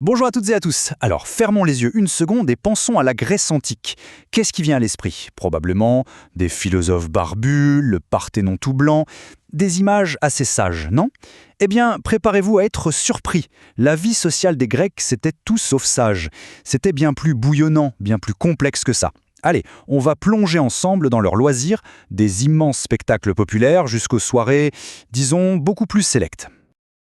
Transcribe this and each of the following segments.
Bonjour à toutes et à tous. Alors, fermons les yeux une seconde et pensons à la Grèce antique. Qu'est-ce qui vient à l'esprit? Probablement des philosophes barbus, le Parthénon tout blanc, des images assez sages, non? Eh bien, préparez-vous à être surpris. La vie sociale des Grecs, c'était tout sauf sage. C'était bien plus bouillonnant, bien plus complexe que ça. Allez, on va plonger ensemble dans leurs loisirs, des immenses spectacles populaires jusqu'aux soirées, disons, beaucoup plus sélectes.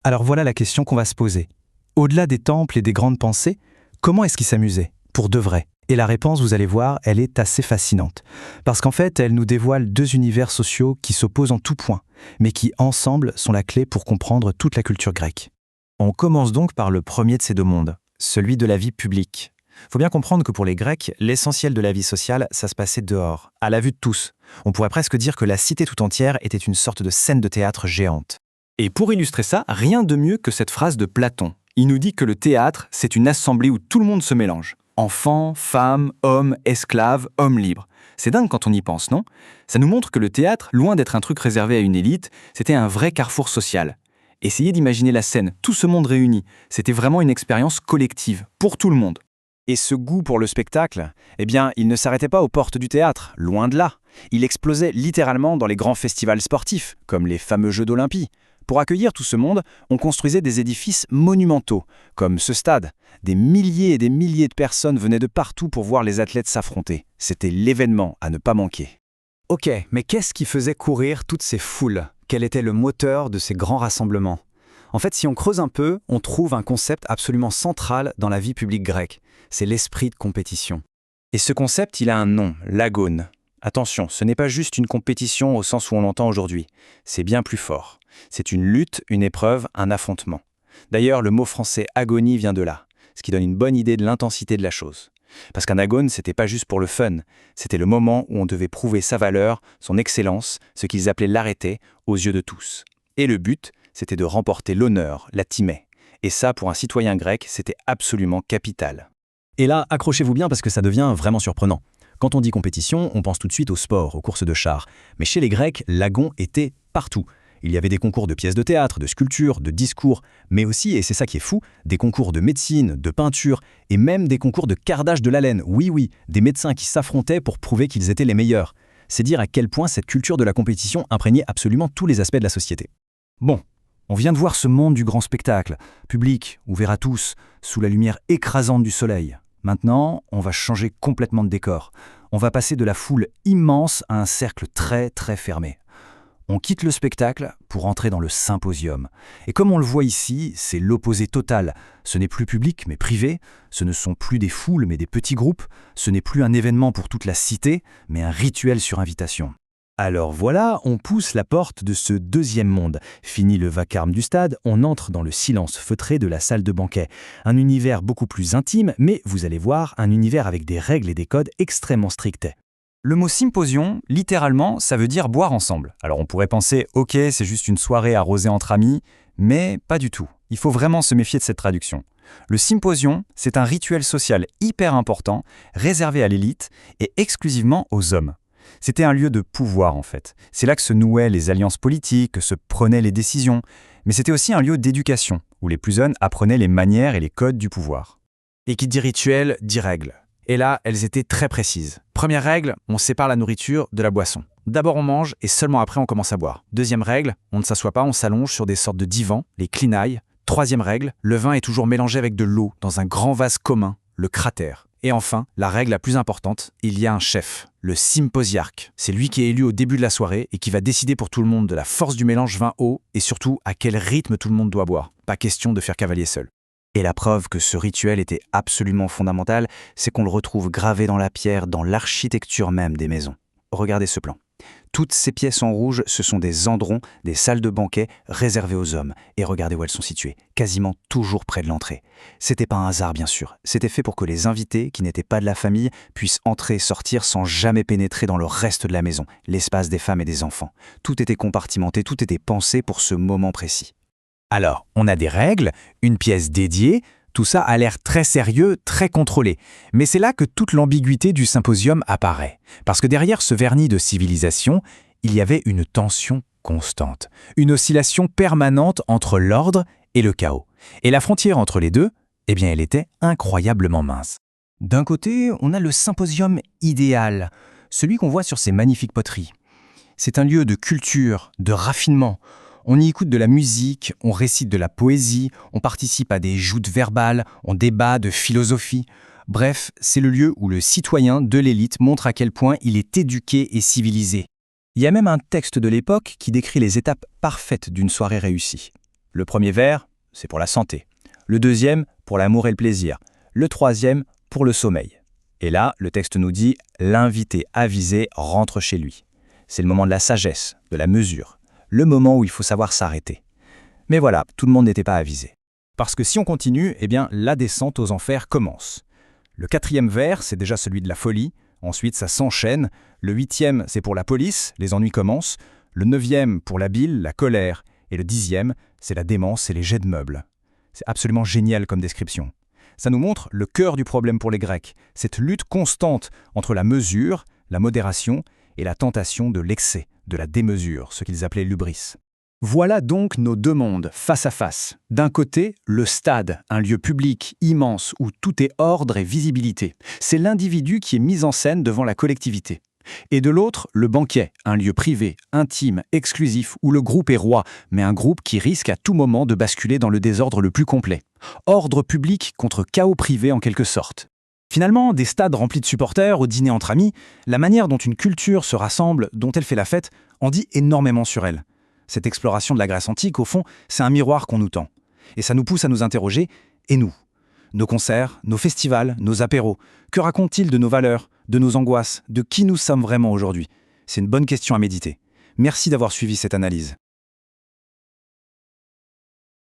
Alors voilà la question qu'on va se poser. Au-delà des temples et des grandes pensées, comment est-ce qu'ils s'amusaient, pour de vrai? Et la réponse, vous allez voir, elle est assez fascinante. Parce qu'en fait, elle nous dévoile deux univers sociaux qui s'opposent en tout point, mais qui, ensemble, sont la clé pour comprendre toute la culture grecque. On commence donc par le premier de ces deux mondes, celui de la vie publique. Faut bien comprendre que pour les Grecs, l'essentiel de la vie sociale, ça se passait dehors, à la vue de tous. On pourrait presque dire que la cité tout entière était une sorte de scène de théâtre géante. Et pour illustrer ça, rien de mieux que cette phrase de Platon. Il nous dit que le théâtre, c'est une assemblée où tout le monde se mélange. Enfants, femmes, hommes, esclaves, hommes libres. C'est dingue quand on y pense, non? Ça nous montre que le théâtre, loin d'être un truc réservé à une élite, c'était un vrai carrefour social. Essayez d'imaginer la scène, tout ce monde réuni. C'était vraiment une expérience collective, pour tout le monde. Et ce goût pour le spectacle, eh bien, il ne s'arrêtait pas aux portes du théâtre, loin de là. Il explosait littéralement dans les grands festivals sportifs, comme les fameux Jeux d'Olympie. Pour accueillir tout ce monde, on construisait des édifices monumentaux, comme ce stade. Des milliers et des milliers de personnes venaient de partout pour voir les athlètes s'affronter. C'était l'événement à ne pas manquer. Ok, mais qu'est-ce qui faisait courir toutes ces foules? Quel était le moteur de ces grands rassemblements? En fait, si on creuse un peu, on trouve un concept absolument central dans la vie publique grecque. C'est l'esprit de compétition. Et ce concept, il a un nom, l'agone. Attention, ce n'est pas juste une compétition au sens où on l'entend aujourd'hui. C'est bien plus fort. C'est une lutte, une épreuve, un affrontement. D'ailleurs, le mot français agonie vient de là, ce qui donne une bonne idée de l'intensité de la chose. Parce qu'un agone, c'était pas juste pour le fun, c'était le moment où on devait prouver sa valeur, son excellence, ce qu'ils appelaient l'arrêté, aux yeux de tous. Et le but, c'était de remporter l'honneur, la timée. Et ça, pour un citoyen grec, c'était absolument capital. Et là, accrochez-vous bien parce que ça devient vraiment surprenant. Quand on dit compétition, on pense tout de suite au sport, aux courses de chars. Mais chez les Grecs, l'agon était partout. Il y avait des concours de pièces de théâtre, de sculpture, de discours, mais aussi, et c'est ça qui est fou, des concours de médecine, de peinture, et même des concours de cardage de la laine. Oui, des médecins qui s'affrontaient pour prouver qu'ils étaient les meilleurs. C'est dire à quel point cette culture de la compétition imprégnait absolument tous les aspects de la société. Bon, on vient de voir ce monde du grand spectacle, public, ouvert à tous, sous la lumière écrasante du soleil. Maintenant, on va changer complètement de décor. On va passer de la foule immense à un cercle très fermé. On quitte le spectacle pour entrer dans le symposium. Et comme on le voit ici, c'est l'opposé total. Ce n'est plus public mais privé, ce ne sont plus des foules mais des petits groupes, ce n'est plus un événement pour toute la cité, mais un rituel sur invitation. Alors voilà, on pousse la porte de ce deuxième monde. Fini le vacarme du stade, on entre dans le silence feutré de la salle de banquet. Un univers beaucoup plus intime, mais vous allez voir, un univers avec des règles et des codes extrêmement stricts. Le mot symposion, littéralement, ça veut dire boire ensemble. Alors on pourrait penser, ok, c'est juste une soirée arrosée entre amis, mais pas du tout. Il faut vraiment se méfier de cette traduction. Le symposion, c'est un rituel social hyper important, réservé à l'élite et exclusivement aux hommes. C'était un lieu de pouvoir en fait. C'est là que se nouaient les alliances politiques, que se prenaient les décisions. Mais c'était aussi un lieu d'éducation, où les plus jeunes apprenaient les manières et les codes du pouvoir. Et qui dit rituel, dit règle. Et là, elles étaient très précises. Première règle, on sépare la nourriture de la boisson. D'abord on mange et seulement après on commence à boire. Deuxième règle, on ne s'assoit pas, on s'allonge sur des sortes de divans, les clinailles. Troisième règle, le vin est toujours mélangé avec de l'eau dans un grand vase commun, le cratère. Et enfin, la règle la plus importante, il y a un chef, le symposiarque. C'est lui qui est élu au début de la soirée et qui va décider pour tout le monde de la force du mélange vin-eau et surtout à quel rythme tout le monde doit boire. Pas question de faire cavalier seul. Et la preuve que ce rituel était absolument fondamental, c'est qu'on le retrouve gravé dans la pierre, dans l'architecture même des maisons. Regardez ce plan. Toutes ces pièces en rouge, ce sont des androns, des salles de banquet réservées aux hommes. Et regardez où elles sont situées, quasiment toujours près de l'entrée. C'était pas un hasard, bien sûr. C'était fait pour que les invités, qui n'étaient pas de la famille, puissent entrer et sortir sans jamais pénétrer dans le reste de la maison, l'espace des femmes et des enfants. Tout était compartimenté, tout était pensé pour ce moment précis. Alors, on a des règles, une pièce dédiée, tout ça a l'air très sérieux, très contrôlé. Mais c'est là que toute l'ambiguïté du symposium apparaît. Parce que derrière ce vernis de civilisation, il y avait une tension constante, une oscillation permanente entre l'ordre et le chaos. Et la frontière entre les deux, Eh bien, elle était incroyablement mince. D'un côté, on a le symposium idéal, celui qu'on voit sur ces magnifiques poteries. C'est un lieu de culture, de raffinement. On y écoute de la musique, on récite de la poésie, on participe à des joutes verbales, on débat de philosophie. Bref, c'est le lieu où le citoyen de l'élite montre à quel point il est éduqué et civilisé. Il y a même un texte de l'époque qui décrit les étapes parfaites d'une soirée réussie. Le premier verre, c'est pour la santé. Le deuxième, pour l'amour et le plaisir. Le troisième, pour le sommeil. Et là, le texte nous dit « L'invité avisé rentre chez lui ». C'est le moment de la sagesse, de la mesure, le moment où il faut savoir s'arrêter. Mais voilà, tout le monde n'était pas avisé. Parce que si on continue, eh bien, la descente aux enfers commence. Le 4e vers, c'est déjà celui de la folie. Ensuite, ça s'enchaîne. Le 8e, c'est pour la police, les ennuis commencent. Le 9e, pour la bile, la colère. Et le 10e, c'est la démence et les jets de meubles. C'est absolument génial comme description. Ça nous montre le cœur du problème pour les Grecs, cette lutte constante entre la mesure, la modération et la tentation de l'excès, de la démesure, ce qu'ils appelaient l'hubris. Voilà donc nos deux mondes, face à face. D'un côté, le stade, un lieu public immense où tout est ordre et visibilité. C'est l'individu qui est mis en scène devant la collectivité. Et de l'autre, le banquet, un lieu privé, intime, exclusif, où le groupe est roi, mais un groupe qui risque à tout moment de basculer dans le désordre le plus complet. Ordre public contre chaos privé en quelque sorte. Finalement, des stades remplis de supporters, au dîner entre amis, la manière dont une culture se rassemble, dont elle fait la fête, en dit énormément sur elle. Cette exploration de la Grèce antique, au fond, c'est un miroir qu'on nous tend. Et ça nous pousse à nous interroger, et nous ? Nos concerts, nos festivals, nos apéros, que racontent-ils de nos valeurs, de nos angoisses, de qui nous sommes vraiment aujourd'hui ? C'est une bonne question à méditer. Merci d'avoir suivi cette analyse.